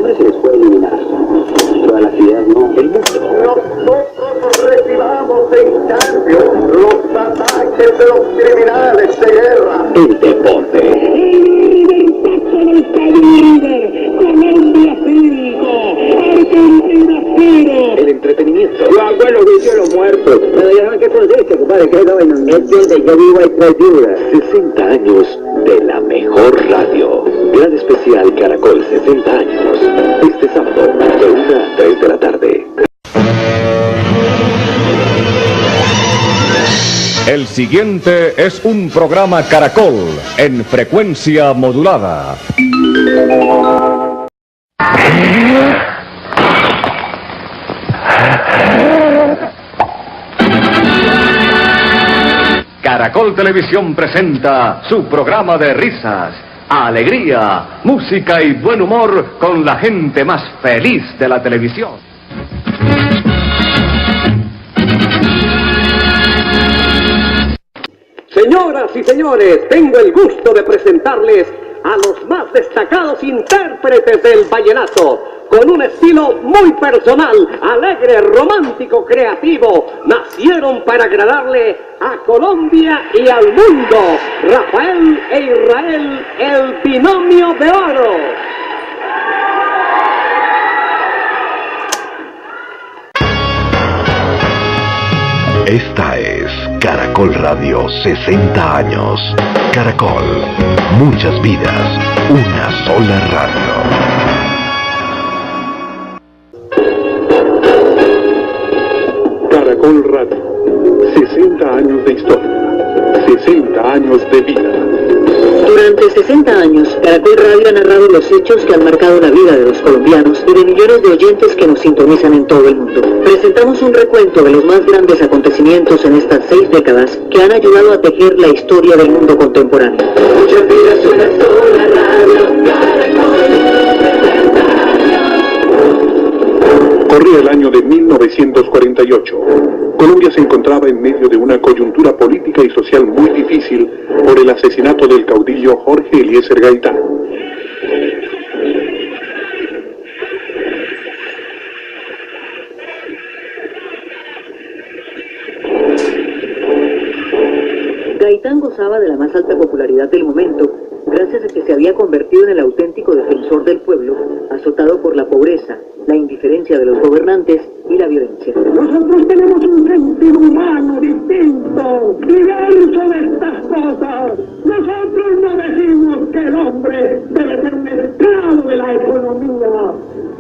hombres se les puede eliminar. Todas las ideas no. El mundo. Nosotros recibamos en cambio los ataques de los criminales de guerra. El deporte. Colombia 5, Argentina 0. El entretenimiento. Los abuelos dicen los muertos. Pero ya saben qué consiste, compadre, que es la vaina. Entiende, yo vivo ahí 3 días. 60 años de la mejor radio. Gran especial Caracol 60 años. Este sábado, de 1 a 3 de la tarde. El siguiente es un programa Caracol en frecuencia modulada. Caracol Televisión presenta su programa de risas, alegría, música y buen humor con la gente más feliz de la televisión. Señoras y señores, tengo el gusto de presentarles a los más destacados intérpretes del vallenato, con un estilo muy personal, alegre, romántico, creativo. Nacieron para agradarle a Colombia y al mundo. Rafael e Israel, el binomio de oro. Esta es Caracol Radio 60 años. Caracol, muchas vidas, una sola radio. Caracol Radio, 60 años de historia, 60 años de vida. Durante 60 años, Caracol Radio ha narrado los hechos que han marcado la vida de los colombianos y de millones de oyentes que nos sintonizan en todo el mundo. Presentamos un recuento de los más grandes acontecimientos en estas 6 décadas que han ayudado a tejer la historia del mundo contemporáneo. Muchas vidas, una sola radio, Corría el año de 1948. Colombia se encontraba en medio de una coyuntura política y social muy difícil por el asesinato del caudillo Jorge Eliezer Gaitán. Gaitán gozaba de la más alta popularidad del momento, gracias a que se había convertido en el auténtico defensor del pueblo, azotado por la pobreza, la indiferencia de los gobernantes y la violencia. Nosotros tenemos un sentido humano distinto, diverso de estas cosas. Nosotros no decimos que el hombre debe ser un esclavo de la economía.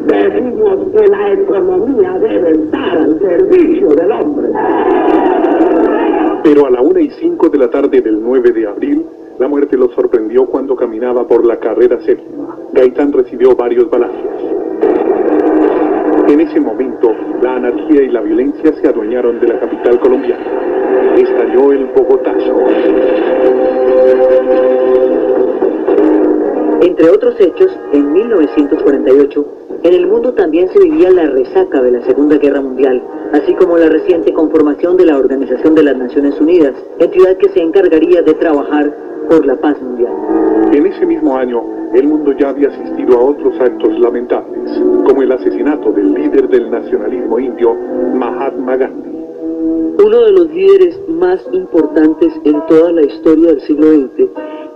Decimos que la economía debe estar al servicio del hombre. Pero a la 1:05 de la tarde del 9 de abril, la muerte lo sorprendió cuando caminaba por la carrera 7ª. Gaitán recibió varios balazos. En ese momento, la anarquía y la violencia se adueñaron de la capital colombiana. Estalló el Bogotazo. Entre otros hechos, en 1948, en el mundo también se vivía la resaca de la Segunda Guerra Mundial, así como la reciente conformación de la Organización de las Naciones Unidas, entidad que se encargaría de trabajar por la paz mundial. En ese mismo año, el mundo ya había asistido a otros actos lamentables, como el asesinato del líder del nacionalismo indio, Mahatma Gandhi. Uno de los líderes más importantes en toda la historia del siglo XX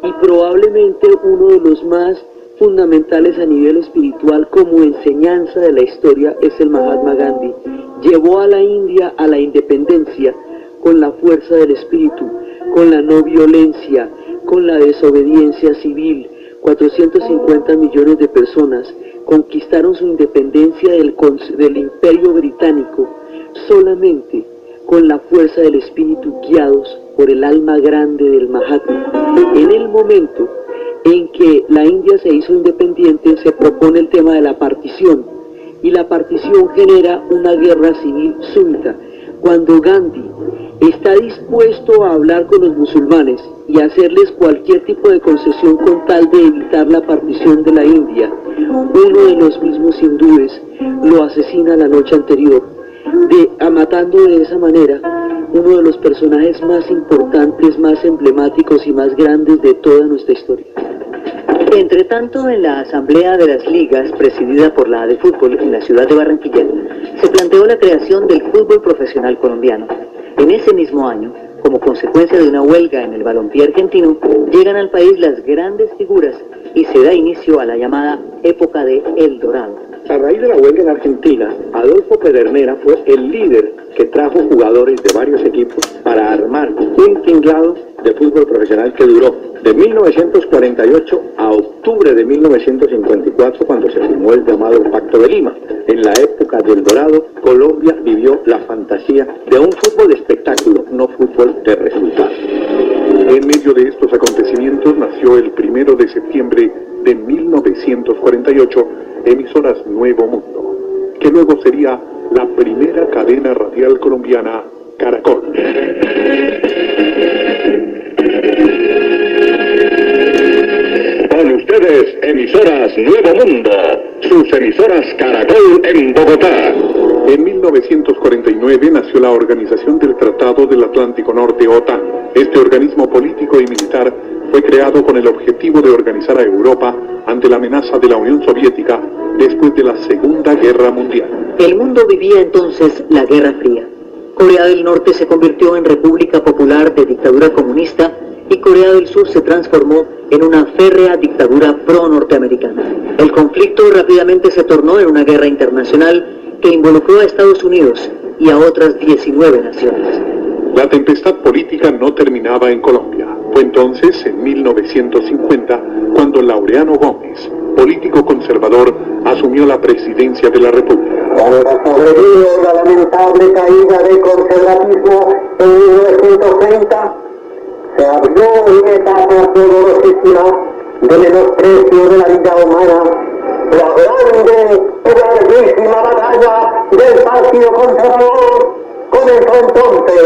y probablemente uno de los más fundamentales a nivel espiritual como enseñanza de la historia es el Mahatma Gandhi. Llevó a la India a la independencia con la fuerza del espíritu, con la no violencia, con la desobediencia civil. 450 millones de personas conquistaron su independencia del Imperio Británico solamente con la fuerza del espíritu, guiados por el alma grande del Mahatma. En el momento en que la India se hizo independiente, se propone el tema de la partición, y la partición genera una guerra civil súbita. Cuando Gandhi está dispuesto a hablar con los musulmanes y hacerles cualquier tipo de concesión con tal de evitar la partición de la India, uno de los mismos hindúes lo asesina la noche anterior, matando de esa manera uno de los personajes más importantes, más emblemáticos y más grandes de toda nuestra historia. Entre tanto, en la Asamblea de las Ligas, presidida por la de Fútbol en la ciudad de Barranquilla, se planteó la creación del fútbol profesional colombiano. En ese mismo año, como consecuencia de una huelga en el balompié argentino, llegan al país las grandes figuras y se da inicio a la llamada época de El Dorado. A raíz de la huelga en Argentina, Adolfo Pedernera fue el líder que trajo jugadores de varios equipos para armar un tinglado de fútbol profesional que duró de 1948 a octubre de 1954, cuando se firmó el llamado Pacto de Lima. En la época del Dorado, Colombia vivió la fantasía de un fútbol de espectáculo, no fútbol de resultados. En medio de estos acontecimientos nació el 1 de septiembre de 1948 Emisoras Nuevo Mundo, que luego sería la primera cadena radial colombiana, Caracol. Con ustedes, Emisoras Nuevo Mundo, sus emisoras Caracol en Bogotá. En 1949 nació la Organización del Tratado del Atlántico Norte, OTAN. Este organismo político y militar fue creado con el objetivo de organizar a Europa ante la amenaza de la Unión Soviética después de la Segunda Guerra Mundial. El mundo vivía entonces la Guerra Fría. Corea del Norte se convirtió en República Popular de dictadura comunista y Corea del Sur se transformó en una férrea dictadura pro-norteamericana. El conflicto rápidamente se tornó en una guerra internacional que involucró a Estados Unidos y a otras 19 naciones. La tempestad política no terminaba en Colombia. Fue entonces, en 1950, cuando Laureano Gómez, político conservador, asumió la presidencia de la República. Cuando sobrevivió la lamentable caída del conservatismo en 1930, se abrió una etapa dolorosísima de menosprecio de la vida humana. La grande y larguísima batalla del Partido Conservador comenzó entonces.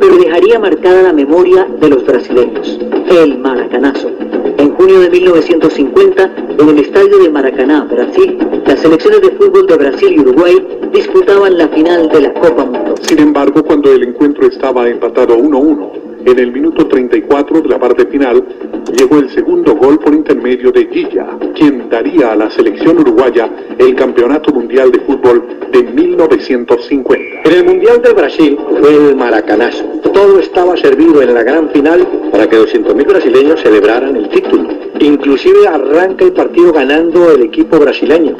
Pero dejaría marcada la memoria de los brasileños, el Maracanazo. En junio de 1950, en el estadio de Maracaná, Brasil, las selecciones de fútbol de Brasil y Uruguay disputaban la final de la Copa Mundo. Sin embargo, cuando el encuentro estaba empatado 1-1, en el minuto 34 de la parte final, llegó el segundo gol por intermedio de Gilla, quien daría a la selección uruguaya el Campeonato Mundial de Fútbol de 1950. En el Mundial del Brasil fue el Maracanazo. Todo estaba servido en la gran final para que 200.000 brasileños celebraran el título. Inclusive arranca el partido ganando el equipo brasileño.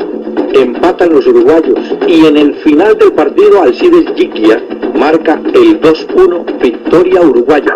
Empatan los uruguayos y en el final del partido Alcides Gilla marca el 2-1, victoria uruguaya.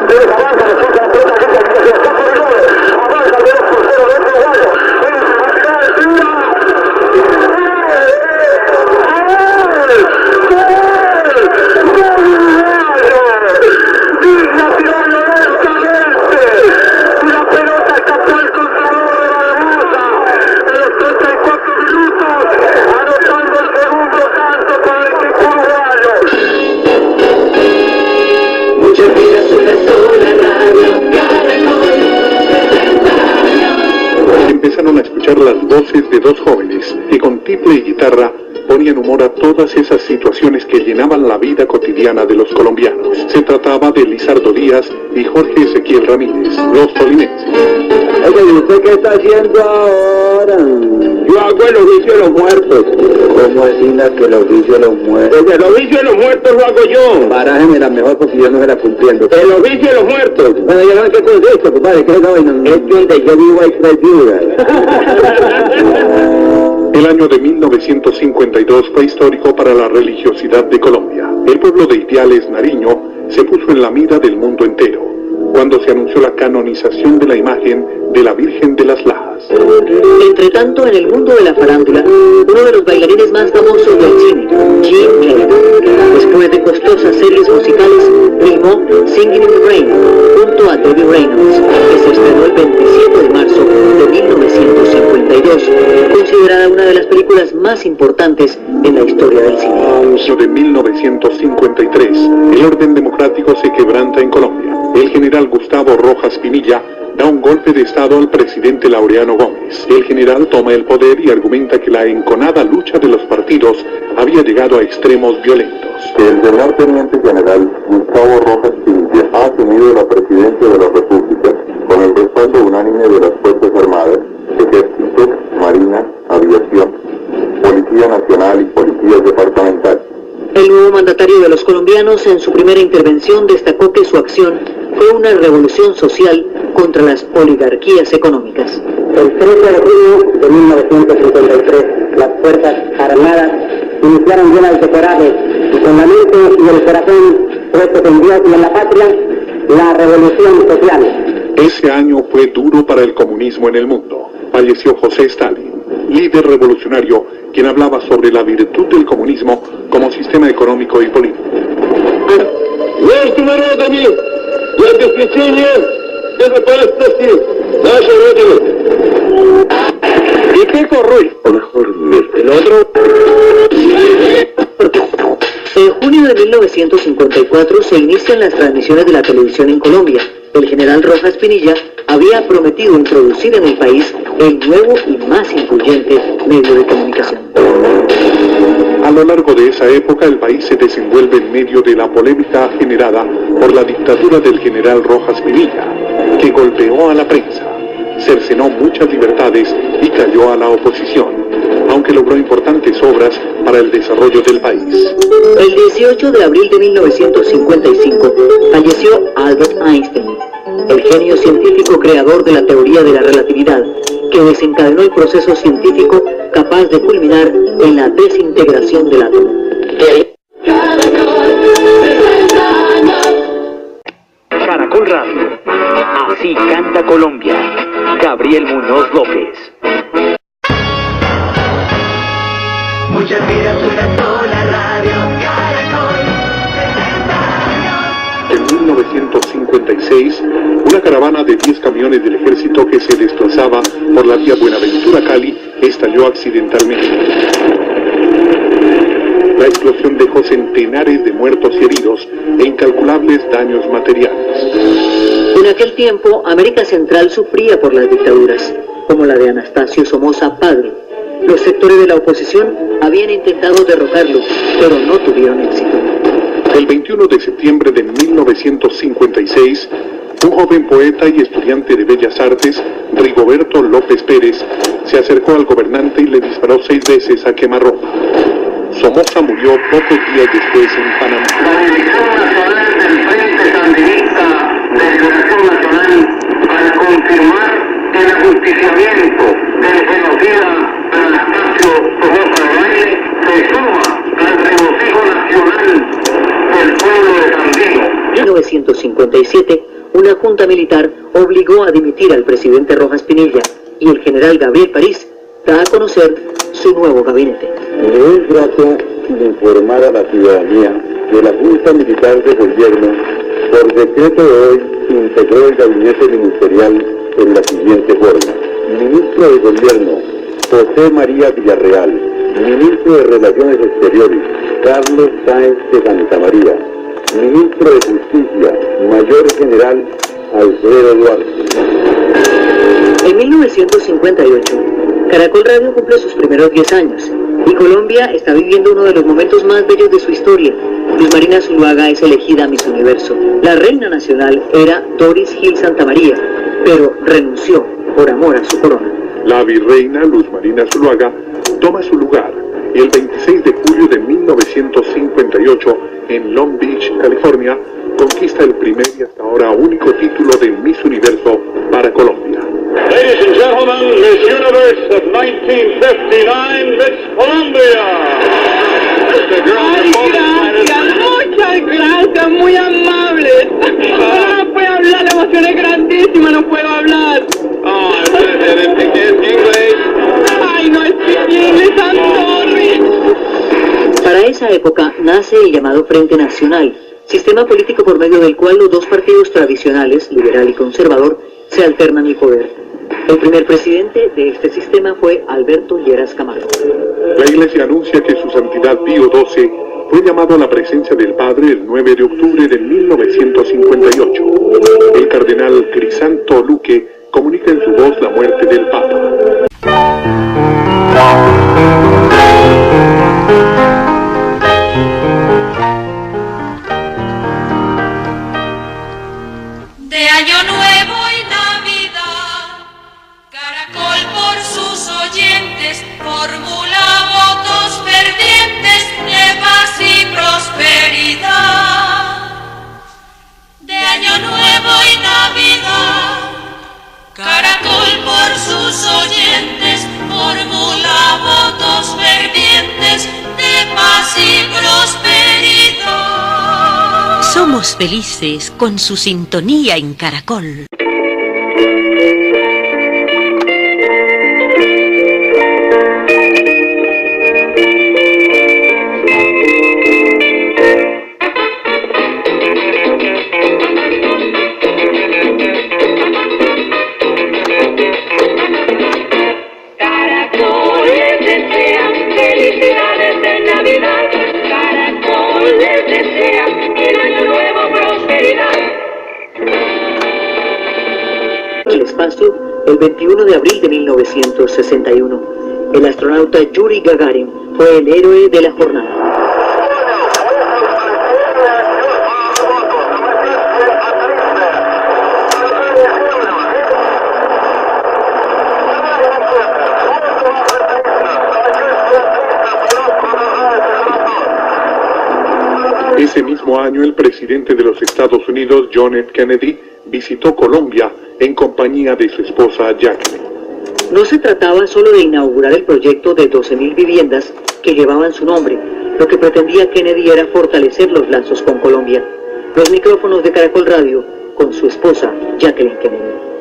Empezaron a escuchar las voces de dos jóvenes que con tiple y guitarra ponían humor a todas esas situaciones que llenaban la vida cotidiana de los colombianos. Se trataba de Lizardo Díaz y Jorge Ezequiel Ramírez, los tolimenses. Oye, ¿y usted qué está haciendo ahora? Yo hago el oficio de los muertos. ¿Cómo decirle que el oficio de los muertos? Desde el oficio de los muertos lo hago yo. Barájeme la mejor porque yo no se la cumpliendo. El oficio de los muertos. Bueno, ya no sé qué consiste, compadre, ¿qué es la vaina? Es que donde yo vivo hay 3 viudas. El año de 1952 fue histórico para la religiosidad de Colombia. El pueblo de Ipiales, Nariño, se puso en la mira del mundo entero cuando se anunció la canonización de la imagen de la Virgen de las Lajas. Entre tanto, en el mundo de la farándula, uno de los bailarines más famosos del cine, Jim Kelly, después de costosas series musicales, filmó Singing in the Rain junto a Debbie Reynolds, que se estrenó el 27 de marzo de 1952, considerada una de las películas más importantes en la historia del cine. De 1953, el orden democrático se quebranta en Colombia. El general Gustavo Rojas Pinilla da un golpe de estado al presidente Laureano Gómez. El general toma el poder y argumenta que la enconada lucha de los partidos había llegado a extremos violentos. El señor teniente general Gustavo Rojas Pinilla ha asumido la presidencia de la República con el respaldo unánime de las Fuerzas Armadas, que Nacional y policías departamentales. El nuevo mandatario de los colombianos en su primera intervención destacó que su acción fue una revolución social contra las oligarquías económicas. El 13 de junio de 1953, las Fuerzas Armadas iniciaron llenas de coraje y con la mente y el corazón puestos en Dios y en la patria, la revolución social. Ese año fue duro para el comunismo en el mundo. Falleció José Stalin, líder revolucionario, quien hablaba sobre la virtud del comunismo como sistema económico y político. Между народами и обеспечение безопасности нашей Родины. ¿Y qué corroe? O mejor, El otro. En junio de 1954 se inician las transmisiones de la televisión en Colombia. El general Rojas Pinilla había prometido introducir en el país el nuevo y más influyente medio de comunicación. A lo largo de esa época, el país se desenvuelve en medio de la polémica generada por la dictadura del general Rojas Pinilla, que golpeó a la prensa, cercenó muchas libertades y cayó a la oposición, aunque logró importantes obras para el desarrollo del país. El 18 de abril de 1955 falleció Albert Einstein, el genio científico creador de la teoría de la relatividad, que desencadenó el proceso científico capaz de culminar en la desintegración del átomo. Caracol Radio. Así canta Colombia. Gabriel Muñoz López. Muchas vidas, una sola radio, Caracol, 60 años. En 1956, una caravana de 10 camiones del ejército que se desplazaba por la vía Buenaventura-Cali estalló accidentalmente. La explosión dejó centenares de muertos y heridos e incalculables daños materiales. En aquel tiempo, América Central sufría por las dictaduras, como la de Anastasio Somoza Padre. Los sectores de la oposición habían intentado derrocarlo, pero no tuvieron éxito. El 21 de septiembre de 1956, un joven poeta y estudiante de Bellas Artes, Rigoberto López Pérez, se acercó al gobernante y le disparó 6 veces a quemarropa. Somoza murió pocos días después en Panamá. La Dirección Nacional del Frente Sandinista de Liberación Nacional para confirmar el ajusticiamiento del genocida Anastasio Somoza Debayle se suma al regocijo nacional del pueblo de Sandino. En 1957, una junta militar obligó a dimitir al presidente Rojas Pinilla y el general Gabriel París da a conocer su nuevo gabinete. Me es grato informar a la ciudadanía que la Junta Militar de Gobierno, por decreto de hoy, integró el gabinete ministerial en la siguiente forma. Ministro de Gobierno, José María Villarreal. Ministro de Relaciones Exteriores, Carlos Sáenz de Santa María. Ministro de Justicia, Mayor General Alfredo Duarte. En 1958, Caracol Radio cumple sus primeros 10 años y Colombia está viviendo uno de los momentos más bellos de su historia. Luz Marina Zuluaga es elegida Miss Universo. La reina nacional era Doris Gil Santamaría, pero renunció por amor a su corona. La virreina Luz Marina Zuluaga toma su lugar y el 26 de julio de 1958, en Long Beach, California, conquista el primer y hasta ahora único título de Miss Universo para Colombia. Ladies and gentlemen, Miss Universe of 1959, Miss Colombia. Ay, gracias, muchas gracias, muy amables. No puedo hablar, la emoción es grandísima, no puedo hablar. Ay, no speak English, I'm sorry. Para esa época nace el llamado Frente Nacional, sistema político por medio del cual los dos partidos tradicionales, liberal y conservador, se alternan el poder. El primer presidente de este sistema fue Alberto Lleras Camargo. La Iglesia anuncia que su santidad Pío XII fue llamado a la presencia del Padre el 9 de octubre de 1958. El cardenal Crisanto Luque comunica en su voz la muerte del Papa. De Año Nuevo y Navidad, Caracol por sus oyentes formula votos más felices con su sintonía en Caracol. El espacio el 21 de abril de 1961. El astronauta Yuri Gagarin fue el héroe de la jornada. Ese mismo año, el presidente de los Estados Unidos, John F. Kennedy, visitó Colombia en compañía de su esposa Jacqueline. No se trataba solo de inaugurar el proyecto de 12.000 viviendas que llevaban su nombre. Lo que pretendía Kennedy era fortalecer los lazos con Colombia. Los micrófonos de Caracol Radio con su esposa Jacqueline Kennedy.